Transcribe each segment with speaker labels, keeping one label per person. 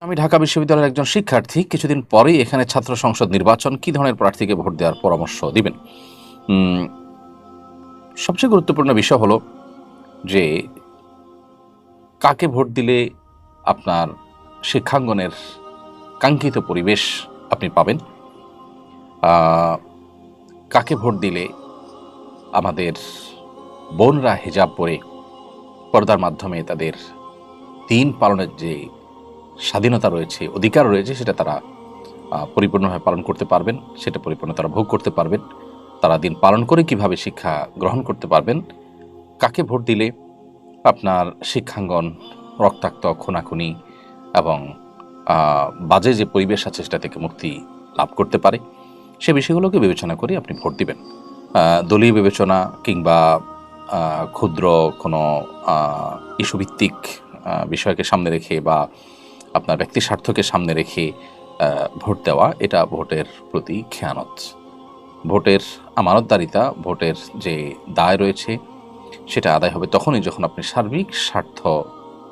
Speaker 1: আমি ঢাকা বিশ্ববিদ্যালয়ের একজন শিক্ষার্থী। কিছুদিন পরেই এখানে ছাত্র সংসদ নির্বাচন। কি ধরনের প্রার্থীকে ভোট দেওয়ার পরামর্শ দিবেন? সবচেয়ে গুরুত্বপূর্ণ বিষয় হলো যে কাকে ভোট দিলে আপনার শিক্ষাঙ্গনের কাঙ্ক্ষিত পরিবেশ আপনি পাবেন, কাকে ভোট দিলে আমাদের বোনরা হিজাব পরে পর্দার মাধ্যমে তাদের দিন পালনের যে স্বাধীনতা রয়েছে, অধিকার রয়েছে, সেটা তারা পরিপূর্ণভাবে পালন করতে পারবেন, সেটা পরিপূর্ণ তারা ভোগ করতে পারবেন, তারা দিন পালন করে কিভাবে শিক্ষা গ্রহণ করতে পারবেন, কাকে ভোট দিলে আপনার শিক্ষাঙ্গন রক্তাক্ত, খুনাখুনি এবং বাজে যে পরিবেশ আছে সেটা থেকে মুক্তি লাভ করতে পারে, সে বিষয়গুলোকে বিবেচনা করে আপনি ভোট দিবেন। দলীয় বিবেচনা কিংবা ক্ষুদ্র কোনো ইস্যুভিত্তিক বিষয়কে সামনে রেখে বা আপনার ব্যক্তি স্বার্থকে সামনে রেখে ভোট দেওয়া, এটা ভোটের প্রতি খেয়ানত। ভোটের আমানতদারিতা, ভোটের যে দায় রয়েছে, সেটা আদায় হবে তখনই যখন আপনি সার্বিক স্বার্থ,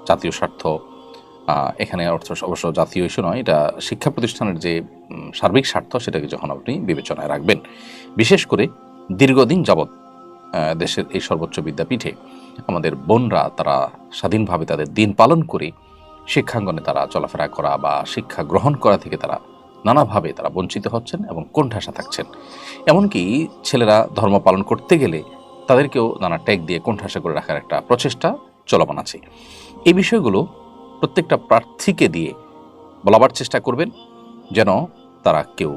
Speaker 1: জাতীয় স্বার্থ, এখানে অর্থ অবশ্য জাতীয় ইস্যু নয়, এটা শিক্ষা প্রতিষ্ঠানের যে সার্বিক স্বার্থ, সেটাকে যখন আপনি বিবেচনায় রাখবেন। বিশেষ করে দীর্ঘদিন যাবৎ দেশের এই সর্বোচ্চ বিদ্যাপীঠে আমাদের বোনরা তারা স্বাধীনভাবে তাদের দিন পালন করে শিক্ষাঙ্গনে তারা চলাফেরা করা বা শিক্ষা গ্রহণ করা থেকে তারা নানাভাবে তারা বঞ্চিত হচ্ছেন এবং কোণঠাসা থাকছেন। এমনকি ছেলেরা ধর্ম পালন করতে গেলে তাদেরকেও নানা ট্যাগ দিয়ে কোণঠাসা করে রাখার একটা প্রচেষ্টা চলমান আছে। এই বিষয়গুলো প্রত্যেকটা প্রার্থীকে দিয়ে বলাবার চেষ্টা করবেন, যেন তারা কেউ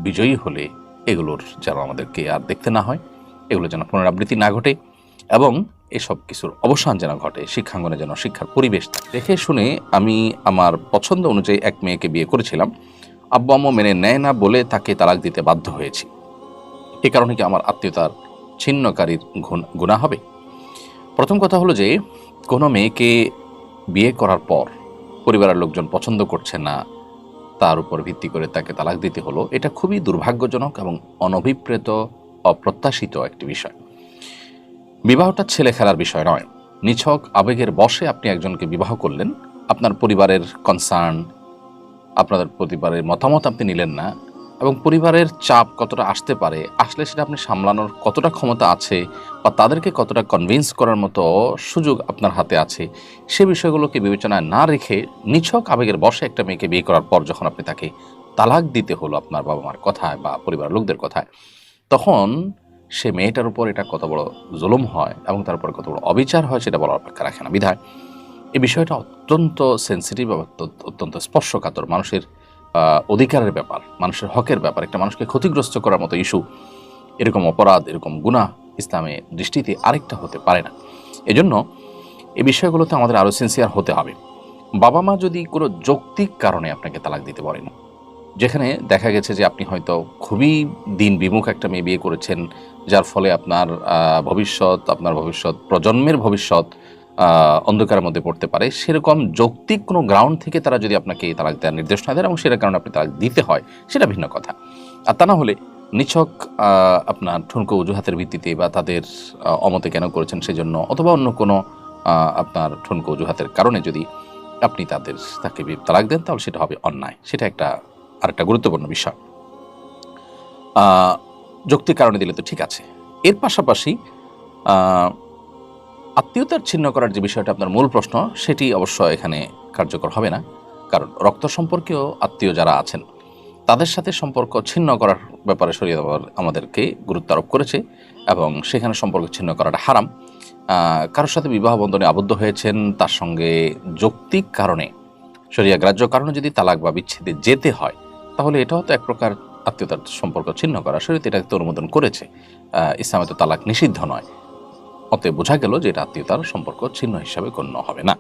Speaker 1: বিজয়ী হলে এগুলোর যেন আমাদেরকে আর দেখতে না হয়, এগুলো যেন পুনরাবৃত্তি না ঘটে এবং এসব কিছুর অবসান যেন ঘটে, শিক্ষাঙ্গনে যেন শিক্ষার পরিবেশ। দেখে শুনে আমি আমার পছন্দ অনুযায়ী এক মেয়েকে বিয়ে করেছিলাম। আব্বু আম্মু মেনে নেয় না বলে তাকে তালাক দিতে বাধ্য হয়েছি। এ কারণে কি আমার আত্মীয়তার ছিন্নকারীর গুনাহ হবে? প্রথম কথা হলো যে কোনো মেয়েকে বিয়ে করার পর পরিবারের লোকজন পছন্দ করছে না, তার উপর ভিত্তি করে তাকে তালাক দিতে হলো, এটা খুবই দুর্ভাগ্যজনক এবং অনভিপ্রেত, অপ্রত্যাশিত একটি বিষয়। বিবাহটা ছেলে খেলার বিষয় নয়। নিছক আবেগের বশে আপনি একজনকে বিবাহ করলেন, আপনার পরিবারের কনসার্ন, আপনাদের পরিবারের মতামত আপনি নিলেন না, এবং পরিবারের চাপ কতটা আসতে পারে, আসলে সেটা আপনি সামলানোর কতটা ক্ষমতা আছে বা তাদেরকে কতটা কনভিন্স করার মতো সুযোগ আপনার হাতে আছে, সে বিষয়গুলোকে বিবেচনায় না রেখে নিছক আবেগের বশে একটা মেয়েকে বিয়ে করার পর যখন আপনি তাকে তালাক দিতে হলো আপনার বাবা মার কথায় বা পরিবারের লোকদের কথায়, তখন সে মেয়েটার উপর এটা কত বড় জুলুম হয় এবং তার উপর কত বড় অবিচার হয় সেটা বলার অপেক্ষা রাখে না। বিধায় এই বিষয়টা অত্যন্ত সেন্সিটিভ এবং অত্যন্ত স্পর্শকাতর, মানুষের অধিকারের ব্যাপার, মানুষের হকের ব্যাপার। একটা মানুষকে ক্ষতিগ্রস্ত করার মতো ইস্যু, এরকম অপরাধ, এরকম গুনাহ ইসলামের দৃষ্টিতে আরেকটা হতে পারে না। এজন্য এই বিষয়গুলোতে আমাদের আরও সিনসিয়ার হতে হবে। বাবা মা যদি কোনো যৌক্তিক কারণে আপনাকে তালাক দিতে পারেন, যেখানে দেখা গেছে যে আপনি হয়তো খুবই দিন বিমুখ একটা মেয়ে বিয়ে করেছেন, যার ফলে আপনার ভবিষ্যৎ প্রজন্মের ভবিষ্যৎ অন্ধকারের মধ্যে পড়তে পারে, সেরকম যৌক্তিক কোনো গ্রাউন্ড থেকে তারা যদি আপনাকে তালাক দেওয়ার নির্দেশ না দেয় এবং সেটার কারণে আপনি তালাক দিতে হয়, সেটা ভিন্ন কথা। আর তা না হলে নিছক আপনার ঠুনকো অজুহাতের ভিত্তিতে বা তাদের অমতে কেন করেছেন সেজন্য, অথবা অন্য কোনো আপনার ঠুনকো অজুহাতের কারণে যদি আপনি তাকে তালাক দেন, তাহলে সেটা হবে অন্যায়। সেটা আরেকটা গুরুত্বপূর্ণ বিষয়। যৌক্তিক কারণে দিলে তো ঠিক আছে। এর পাশাপাশি আত্মীয়তার ছিন্ন করার যে বিষয়টা আপনার মূল প্রশ্ন, সেটি অবশ্য এখানে কার্যকর হবে না। কারণ রক্ত সম্পর্কেও আত্মীয় যারা আছেন তাদের সাথে সম্পর্ক ছিন্ন করার ব্যাপারে শরীয়ত আমাদেরকে গুরুত্ব আরোপ করেছে এবং সেখানে সম্পর্ক ছিন্ন করাটা হারাম। কারোর সাথে বিবাহ বন্ধনে আবদ্ধ হয়েছেন, তার সঙ্গে যৌক্তিক কারণে, শরিয়া গ্রাহ্য কারণে যদি তালাক বা বিচ্ছেদে যেতে হয়, তাহলে এটাও তো এক প্রকার আত্মীয়তার সম্পর্ক ছিন্ন করা। শরীয়ত এটাকে তো অনুমোদন করেছে। ইসলামে তো তালাক নিষিদ্ধ নয়। অতএব বোঝা গেল যে এটা আত্মীয়তার সম্পর্ক ছিন্ন হিসাবে গণ্য হবে না।